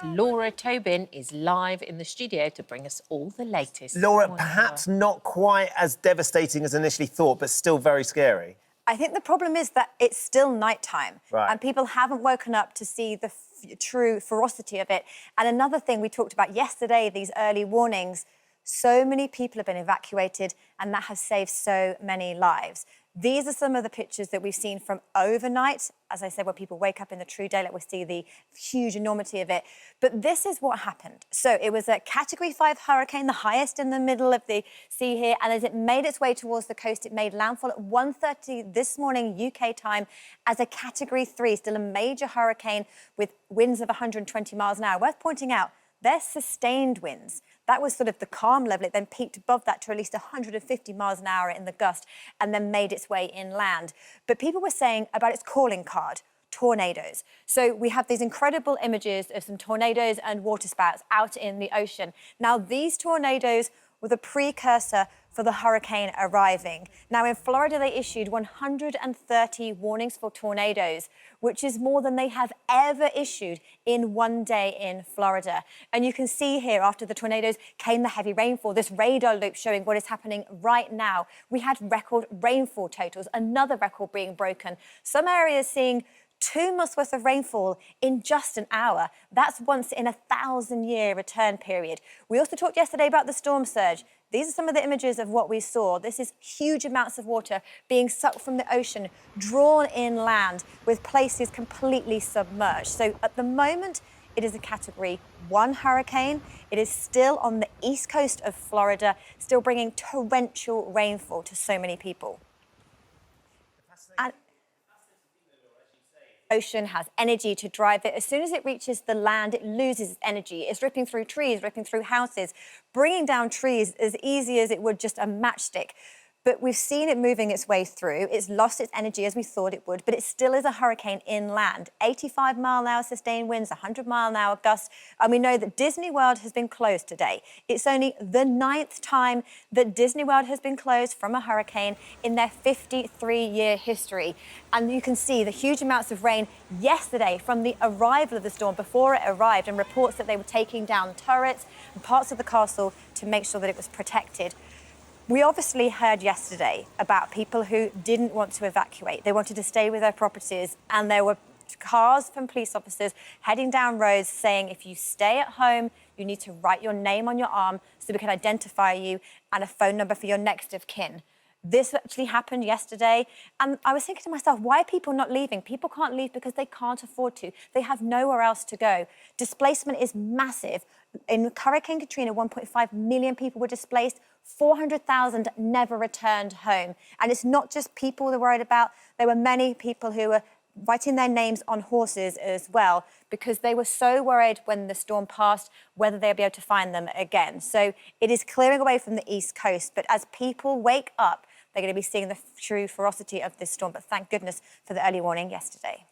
Laura Tobin is live in the studio to bring us all the latest. Laura, perhaps not quite as devastating as initially thought, but still very scary. I think the problem is that it's still nighttime, Right. and people haven't woken up to see the true ferocity of it. And another thing we talked about yesterday, these early warnings, so many people have been evacuated, and that has saved so many lives. These are some of the pictures that we've seen from overnight, as I said, where people wake up in the true daylight, we see the huge enormity of it. But this is what happened. So it was a Category 5 hurricane, the highest in the middle of the sea here, and as it made its way towards the coast, it made landfall at 1:30 this morning UK time as a Category 3, still a major hurricane with winds of 120 miles an hour. Worth pointing out, they're sustained winds. That was sort of the calm level. It then peaked above that to at least 150 miles an hour in the gust and then made its way inland. But people were saying about its calling card, tornadoes. So we have these incredible images of some tornadoes and waterspouts out in the ocean. Now, these tornadoes were the precursor for the hurricane arriving. Now, in Florida, they issued 130 warnings for tornadoes, which is more than they have ever issued in one day in Florida. And you can see here, after the tornadoes came the heavy rainfall, this radar loop showing what is happening right now. We had record rainfall totals, another record being broken. Some areas seeing 2 months worth of rainfall in just an hour. That's once in a 1,000-year return period. We also talked yesterday about the storm surge. These are some of the images of what we saw. This is huge amounts of water being sucked from the ocean, drawn inland, with places completely submerged. So at the moment, it is a Category 1 hurricane. It is still on the east coast of Florida, still bringing torrential rainfall to so many people. And ocean has energy to drive it. As soon as it reaches the land, it loses its energy. It's ripping through trees, ripping through houses, bringing down trees as easy as it would just a matchstick. But we've seen it moving its way through. It's lost its energy as we thought it would, but it still is a hurricane inland. 85-mile-an-hour sustained winds, 100-mile-an-hour gusts. And we know that Disney World has been closed today. It's only the 9th time that Disney World has been closed from a hurricane in their 53-year history. And you can see the huge amounts of rain yesterday from the arrival of the storm, before it arrived, and reports that they were taking down turrets and parts of the castle to make sure that it was protected. We obviously heard yesterday about people who didn't want to evacuate. They wanted to stay with their properties, and there were cars from police officers heading down roads saying, if you stay at home, you need to write your name on your arm so we can identify you, and a phone number for your next of kin. This actually happened yesterday, and I was thinking to myself, why are people not leaving? People can't leave because they can't afford to. They have nowhere else to go. Displacement is massive. In Hurricane Katrina, 1.5 million people were displaced. 400,000 never returned home. And it's not just people they're worried about. There were many people who were writing their names on horses as well, because they were so worried when the storm passed whether they'll be able to find them again. So it is clearing away from the east coast, but as people wake up, they're going to be seeing the true ferocity of this storm. But thank goodness for the early warning yesterday.